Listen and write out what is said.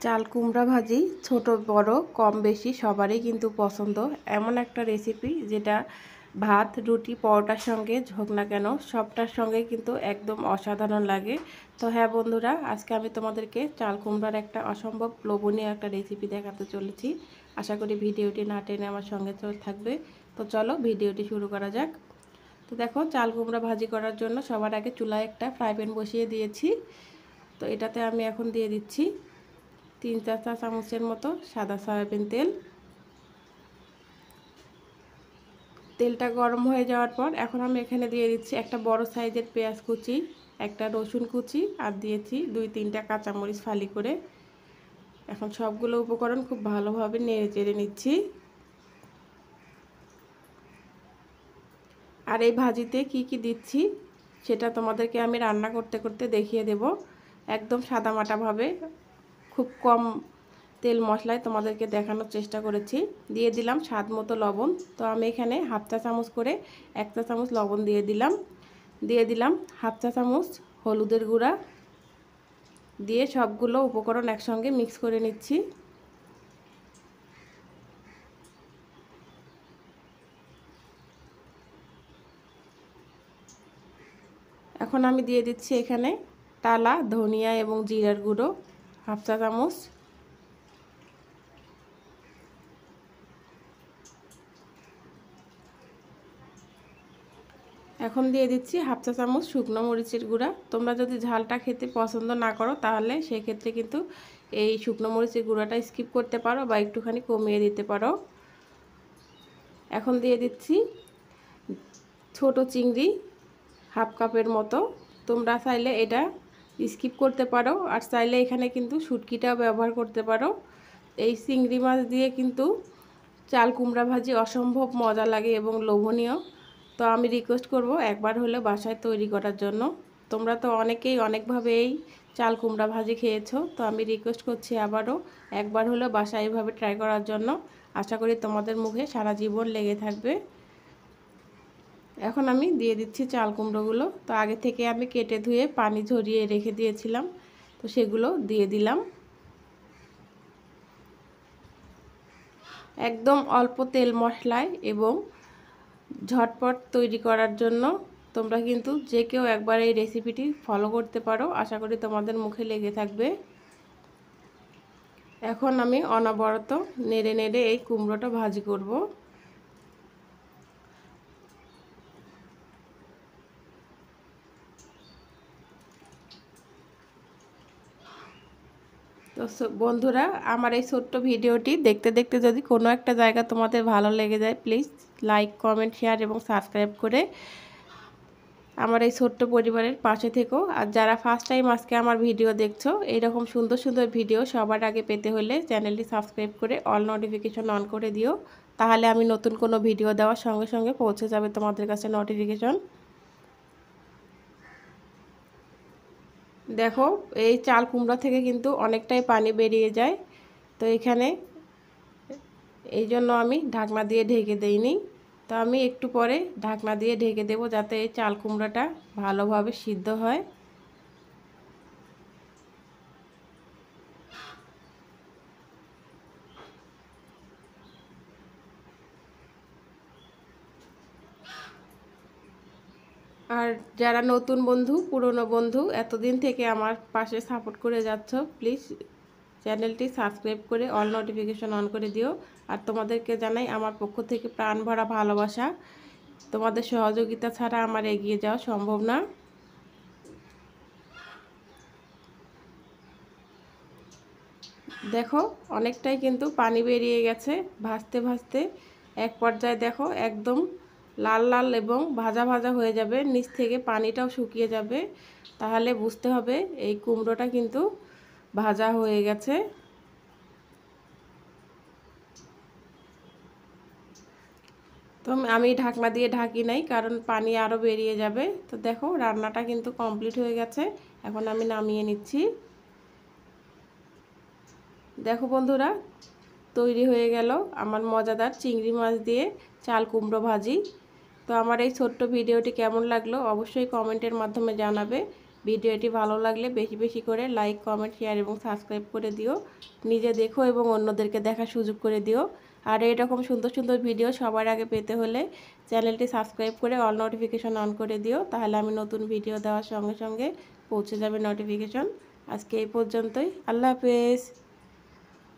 চাল কুমড়া ভাজি ছোট বড় কম বেশি সবারই কিন্তু পছন্দ। এমন একটা রেসিপি যেটা ভাত রুটি পরোটার সঙ্গে হোক না কেন সবটার সঙ্গে কিন্তু একদম অসাধারণ লাগে। তো হ্যাঁ বন্ধুরা, আজকে আমি তোমাদেরকে চাল কুমড়ার একটা অসম্ভব লোভনীয় একটা রেসিপি দেখাতে চলেছি। আশা করি ভিডিওটি না টেনে আমার সঙ্গে থাকবে। তো চলো ভিডিওটি শুরু করা যাক। তো দেখো, চাল কুমড়া ভাজি করার জন্য সবার আগে চুলায় একটা ফ্রাই প্যান বসিয়ে দিয়েছি। তো এটাতে আমি এখন দিয়ে দিচ্ছি 3-4 চা চামচের মতো সাদা সয়াবিন তেল। তেলটা গরম হয়ে যাওয়ার পর এখন আমি এখানে দিয়ে দিচ্ছি একটা বড় সাইজের পেঁয়াজ কুচি, একটা রসুন কুচি আর দিয়েছি 2-3টা কাঁচামরিচ ফালি করে। এখন সবগুলো উপকরণ খুব ভালোভাবে নেড়ে চেড়ে নিচ্ছি। আর এই ভাজিতে কি কি দিচ্ছি সেটা তোমাদেরকে আমি রান্না করতে করতে দেখিয়ে দেব। একদম সাদামাটাভাবে খুব কম তেল মশলায় তোমাদেরকে দেখানোর চেষ্টা করেছি। দিয়ে দিলাম স্বাদ মতো লবণ। তো আমি এখানে হাফ চা চামচ করে 1 চা চামচ লবণ দিয়ে দিলাম হাফ চা চামচ হলুদের গুঁড়া দিয়ে সবগুলো উপকরণ একসঙ্গে মিক্স করে নিচ্ছি। এখন আমি দিয়ে দিচ্ছি এখানে টালা ধনিয়া এবং জিরার গুঁড়ো হাফ চা চামচ। এখন দিয়ে দিচ্ছি হাফ চা চামচ শুকনো মরিচের গুঁড়া। তোমরা যদি ঝালটা খেতে পছন্দ না করো তাহলে সেক্ষেত্রে কিন্তু এই শুকনো মরিচের গুঁড়াটা স্কিপ করতে পারো বা একটুখানি কমিয়ে দিতে পারো। এখন দিয়ে দিচ্ছি ছোট চিংড়ি হাফ কাপের মতো। তোমরা চাইলে এটা স্কিপ করতে পারো আর চাইলে এখানে কিন্তু শুটকিটাও ব্যবহার করতে পারো। এই চিংড়ি মাছ দিয়ে কিন্তু চাল কুমড়া ভাজি অসম্ভব মজা লাগে এবং লোভনীয়। তো আমি রিকোয়েস্ট করব একবার হলে বাসায় তৈরি করার জন্য। তোমরা তো অনেকেই অনেকভাবে এই চাল কুমড়া ভাজি খেয়েছো, তো আমি রিকোয়েস্ট করছি আবারও একবার হলে বাসায় এইভাবে ট্রাই করার জন্য। আশা করি তোমাদের মুখে সারা জীবন লেগে থাকবে। এখন আমি দিয়ে দিচ্ছি চাল কুমড়োগুলো। তো আগে থেকে আমি কেটে ধুয়ে পানি ঝরিয়ে রেখে দিয়েছিলাম, তো সেগুলো দিয়ে দিলাম। একদম অল্প তেল মশলায় এবং ঝটপট তৈরি করার জন্য তোমরা কিন্তু যে কেউ একবার এই রেসিপিটি ফলো করতে পারো। আশা করি তোমাদের মুখে লেগে থাকবে। এখন আমি অনবরত নেড়ে নেড়ে এই কুমড়োটা ভাজি করব। তো বন্ধুরা, আমার এই ছোট্ট ভিডিওটি দেখতে দেখতে যদি কোনো একটা জায়গা তোমাদের ভালো লেগে যায়, প্লিজ লাইক কমেন্ট শেয়ার এবং সাবস্ক্রাইব করে আমার এই ছোট্ট পরিবারের পাশে থেকো। আর যারা ফার্স্ট টাইম আজকে আমার ভিডিও দেখছো, এইরকম সুন্দর সুন্দর ভিডিও সবার আগে পেতে হলে চ্যানেলটি সাবস্ক্রাইব করে অল নোটিফিকেশন অন করে দিও। তাহলে আমি নতুন কোনো ভিডিও দেওয়ার সঙ্গে সঙ্গে পৌঁছে যাবে তোমাদের কাছে নোটিফিকেশন। দেখো, এই চাল কুমড়া থেকে কিন্তু অনেকটাই পানি বেরিয়ে যায়। তো এখানে এই জন্য আমি ঢাকনা দিয়ে ঢেকে দেইনি। তো আমি একটু পরে ঢাকনা দিয়ে ঢেকে দেব যাতে এই চাল কুমড়াটা ভালোভাবে সিদ্ধ হয়। আর যারা নতুন বন্ধু পুরনো বন্ধু এতদিন থেকে আমার পাশে সাপোর্ট করে যাচ্ছ, প্লিজ চ্যানেলটি সাবস্ক্রাইব করে অল নোটিফিকেশন অন করে দিও। আর তোমাদেরকে জানাই আমার পক্ষ থেকে প্রাণ ভরা ভালোবাসা। তোমাদের সহযোগিতা ছাড়া আমার এগিয়ে যাওয়া সম্ভব না। দেখো, অনেকটাই কিন্তু পানি বেরিয়ে গেছে ভাজতে ভাজতে। এক পর্যায়ে দেখো একদম লাল লাল এবং ভাজা ভাজা হয়ে যাবে, নিচ থেকে পানিটাও শুকিয়ে যাবে। তাহলে বুঝতে হবে এই কুমড়োটা কিন্তু ভাজা হয়ে গেছে। তো আমি ঢাকনা দিয়ে ঢাকি নাই, কারণ পানি আরও বেরিয়ে যাবে। তো দেখো রান্নাটা কিন্তু কমপ্লিট হয়ে গেছে। এখন আমি নামিয়ে নিচ্ছি। দেখো বন্ধুরা, তৈরি হয়ে গেল আমার মজাদার চিংড়ি মাছ দিয়ে চাল কুমড়ো ভাজি। তো আমার এই ছোট্ট ভিডিওটি কেমন লাগলো অবশ্যই কমেন্টের মাধ্যমে জানাবে। ভিডিওটি ভালো লাগলে বেশি বেশি করে লাইক, কমেন্ট, শেয়ার এবং সাবস্ক্রাইব করে দিও। নিজে দেখো এবং অন্যদেরকে দেখার সুযোগ করে দিও। আর এরকম সুন্দর সুন্দর ভিডিও সবার আগে পেতে হলে চ্যানেলটি সাবস্ক্রাইব করে অল নোটিফিকেশন অন করে দিও, তাহলে আমি নতুন ভিডিও দেওয়ার সঙ্গে সঙ্গে পৌঁছে যাবে নোটিফিকেশন। আজকে এই পর্যন্তই। আল্লাহ হাফেজ।